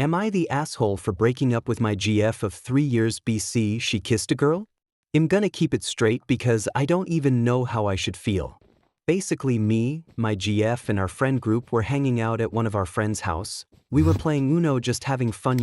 Am I the asshole for breaking up with my GF of 3 years BC she kissed a girl? I'm gonna keep it straight because I don't even know how I should feel. Basically me, my GF and our friend group were hanging out at one of our friends' house. We were playing Uno, just having fun,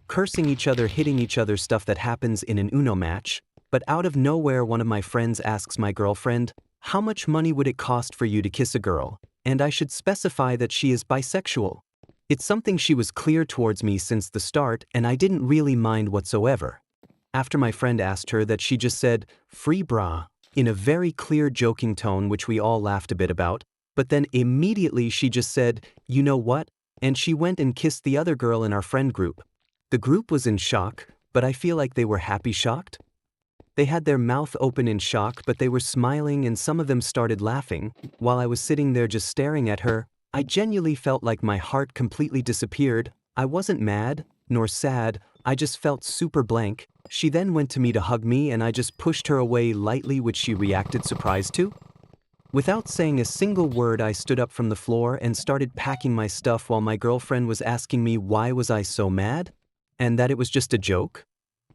cursing each other, hitting each other, stuff that happens in an Uno match. But out of nowhere one of my friends asks my girlfriend, "How much money would it cost for you to kiss a girl?" And I should specify that she is bisexual. It's something she was clear towards me since the start, and I didn't really mind whatsoever. After my friend asked her that, she just said, "Free bra," in a very clear joking tone, which we all laughed a bit about, but then immediately she just said, "You know what?" And she went and kissed the other girl in our friend group. The group was in shock, but I feel like they were happy shocked. They had their mouth open in shock, but they were smiling and some of them started laughing. While I was sitting there just staring at her, I genuinely felt like my heart completely disappeared. I wasn't mad, nor sad, I just felt super blank. She then went to me to hug me and I just pushed her away lightly, which she reacted surprised to. Without saying a single word, I stood up from the floor and started packing my stuff while my girlfriend was asking me why was I so mad? And that it was just a joke?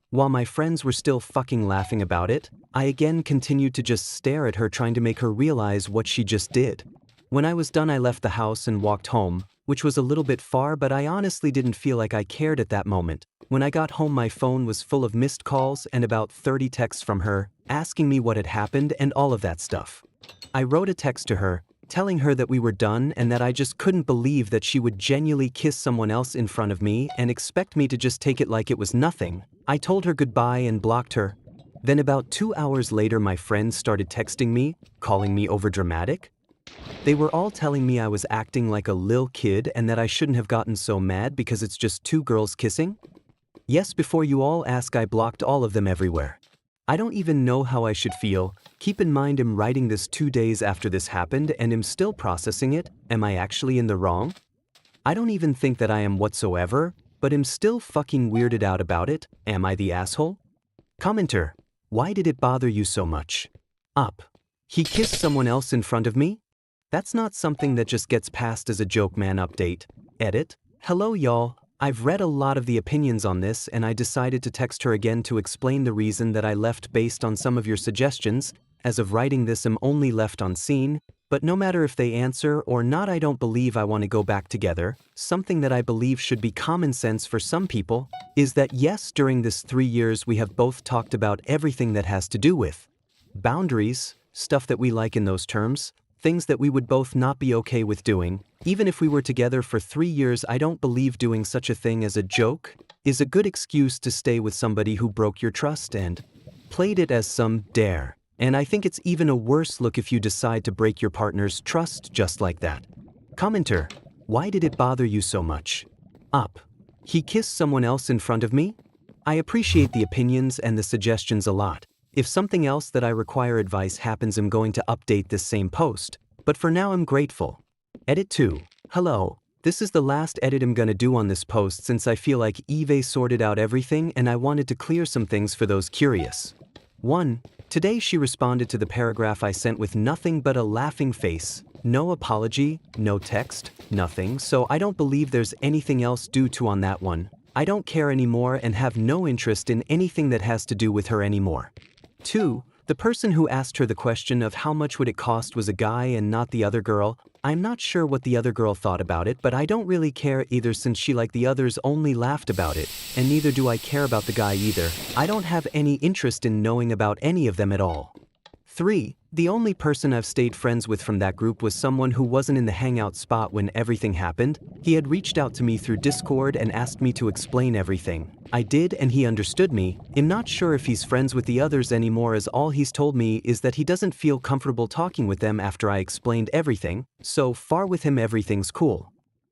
While my friends were still fucking laughing about it, I again continued to just stare at her, trying to make her realize what she just did. When I was done, I left the house and walked home, which was a little bit far, but I honestly didn't feel like I cared at that moment. When I got home, my phone was full of missed calls and about 30 texts from her, asking me what had happened and all of that stuff. I wrote a text to her, telling her that we were done and that I just couldn't believe that she would genuinely kiss someone else in front of me and expect me to just take it like it was nothing. I told her goodbye and blocked her. Then about 2 hours later, my friends started texting me, calling me overdramatic. They were all telling me I was acting like a lil kid and that I shouldn't have gotten so mad because it's just two girls kissing. Yes, before you all ask, I blocked all of them everywhere. I don't even know how I should feel. Keep in mind, I'm writing this 2 days after this happened and I'm still processing it. Am I actually in the wrong? I don't even think that I am whatsoever, but I'm still fucking weirded out about it. Am I the asshole? Commenter, why did it bother you so much? Up. He kissed someone else in front of me? That's not something that just gets passed as a joke, man. Update. Edit. Hello y'all. I've read a lot of the opinions on this and I decided to text her again to explain the reason that I left based on some of your suggestions. As of writing this, I'm only left on scene, but no matter if they answer or not, I don't believe I want to go back together. Something that I believe should be common sense for some people is that yes, during this 3 years we have both talked about everything that has to do with boundaries, stuff that we like in those terms, things that we would both not be okay with doing. Even if we were together for 3 years, I don't believe doing such a thing as a joke is a good excuse to stay with somebody who broke your trust and played it as some dare. And I think it's even a worse look if you decide to break your partner's trust just like that. Commenter, why did it bother you so much? Up. He kissed someone else in front of me? I appreciate the opinions and the suggestions a lot. If something else that I require advice happens, I'm going to update this same post, but for now I'm grateful. Edit 2. Hello. This is the last edit I'm gonna do on this post since I feel like Eve sorted out everything and I wanted to clear some things for those curious. 1. Today she responded to the paragraph I sent with nothing but a laughing face, no apology, no text, nothing, so I don't believe there's anything else due to on that one. I don't care anymore and have no interest in anything that has to do with her anymore. 2. The person who asked her the question of how much would it cost was a guy and not the other girl. I'm not sure what the other girl thought about it, but I don't really care either since she, like the others, only laughed about it, and neither do I care about the guy either. I don't have any interest in knowing about any of them at all. 3. The only person I've stayed friends with from that group was someone who wasn't in the hangout spot when everything happened. He had reached out to me through Discord and asked me to explain everything. I did and he understood me. I'm not sure if he's friends with the others anymore, as all he's told me is that he doesn't feel comfortable talking with them after I explained everything. So far with him everything's cool.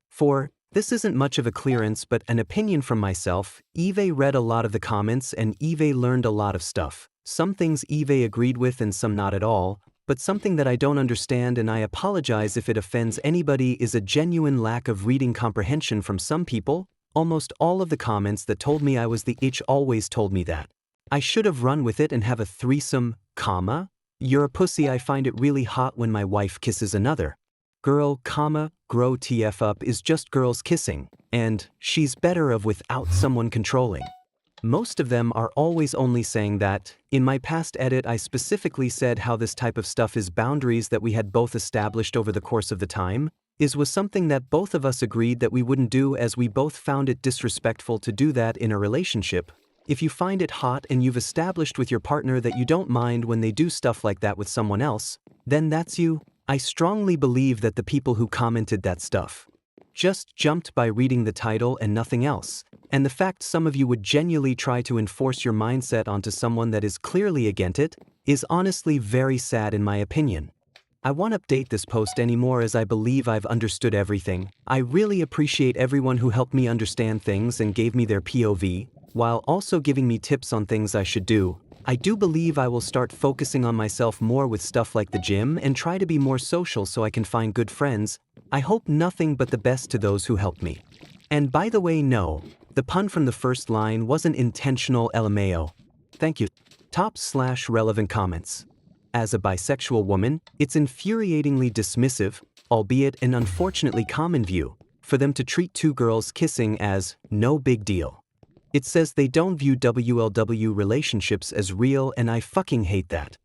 4. This isn't much of a clearance but an opinion from myself. Eve read a lot of the comments and Eve learned a lot of stuff. Some things Eve agreed with and some not at all, but something that I don't understand, and I apologize if it offends anybody, is a genuine lack of reading comprehension from some people. Almost all of the comments that told me I was the itch always told me that I should have run with it and have a threesome, you're a pussy, I find it really hot when my wife kisses another girl, grow TF up is just girls kissing, and she's better of without someone controlling. Most of them are always only saying that. In my past edit I specifically said how this type of stuff is boundaries that we had both established over the course of the time, was something that both of us agreed that we wouldn't do as we both found it disrespectful to do that in a relationship. If you find it hot and you've established with your partner that you don't mind when they do stuff like that with someone else, then that's you. I strongly believe that the people who commented that stuff just jumped by reading the title and nothing else, and the fact some of you would genuinely try to enforce your mindset onto someone that is clearly against it is honestly very sad in my opinion. I won't update this post anymore as I believe I've understood everything. I really appreciate everyone who helped me understand things and gave me their POV, while also giving me tips on things I should do. I do believe I will start focusing on myself more with stuff like the gym and try to be more social so I can find good friends. I hope nothing but the best to those who helped me. And by the way, no, the pun from the first line wasn't intentional, LMAO. Thank you. Top/relevant comments. As a bisexual woman, it's infuriatingly dismissive, albeit an unfortunately common view, for them to treat two girls kissing as no big deal. It says they don't view WLW relationships as real, and I fucking hate that.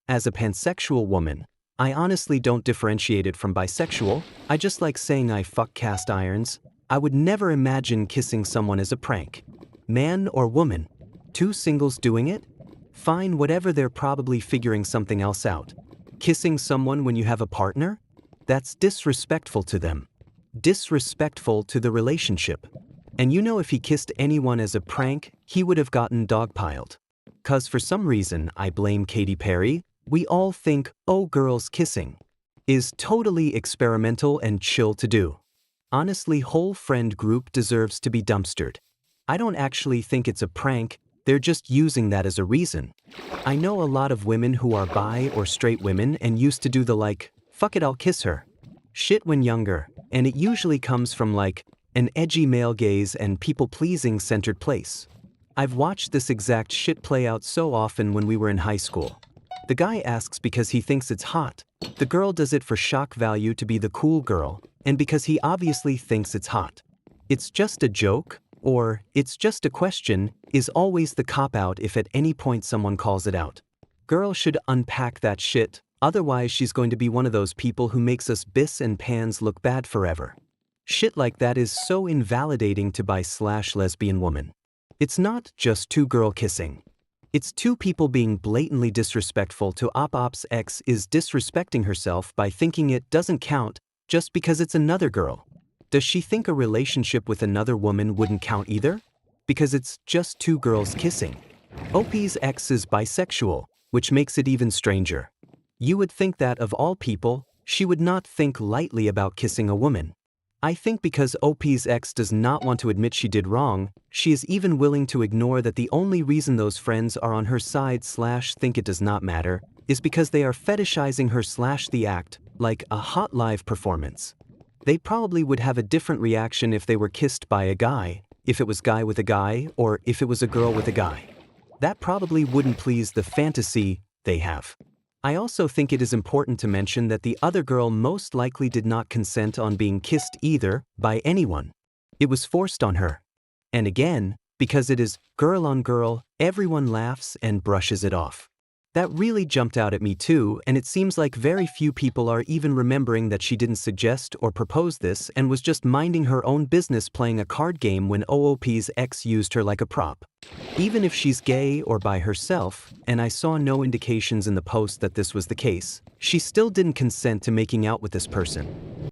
As a pansexual woman, I honestly don't differentiate it from bisexual. I just like saying I fuck cast irons. I would never imagine kissing someone as a prank. Man or woman, two singles doing it? Fine, whatever, they're probably figuring something else out. Kissing someone when you have a partner? That's disrespectful to them. Disrespectful to the relationship. And you know, if he kissed anyone as a prank, he would have gotten dogpiled. 'Cause for some reason, I blame Katy Perry, we all think, oh, girls kissing is totally experimental and chill to do. Honestly, whole friend group deserves to be dumpstered. I don't actually think it's a prank, they're just using that as a reason. I know a lot of women who are bi or straight women and used to do the like, fuck it, I'll kiss her shit when younger, and it usually comes from like, an edgy male gaze and people-pleasing centered place. I've watched this exact shit play out so often when we were in high school. The guy asks because he thinks it's hot. The girl does it for shock value to be the cool girl, and because he obviously thinks it's hot. It's just a joke, or it's just a question, is always the cop-out if at any point someone calls it out. Girl should unpack that shit, otherwise she's going to be one of those people who makes us bis and pans look bad forever. Shit like that is so invalidating to bi/lesbian woman. It's not just two girl kissing. It's two people being blatantly disrespectful to op's ex is disrespecting herself by thinking it doesn't count just because it's another girl. Does she think a relationship with another woman wouldn't count either? Because it's just two girls kissing. OP's ex is bisexual, which makes it even stranger. You would think that of all people, she would not think lightly about kissing a woman. I think because OP's ex does not want to admit she did wrong, she is even willing to ignore that the only reason those friends are on her side/think it does not matter is because they are fetishizing her/the act, like a hot live performance. They probably would have a different reaction if they were kissed by a guy, if it was guy with a guy, or if it was a girl with a guy. That probably wouldn't please the fantasy they have. I also think it is important to mention that the other girl most likely did not consent on being kissed either, by anyone. It was forced on her. And again, because it is girl on girl, everyone laughs and brushes it off. That really jumped out at me too, and it seems like very few people are even remembering that she didn't suggest or propose this and was just minding her own business playing a card game when OOP's ex used her like a prop. Even if she's gay or by herself, and I saw no indications in the post that this was the case, she still didn't consent to making out with this person.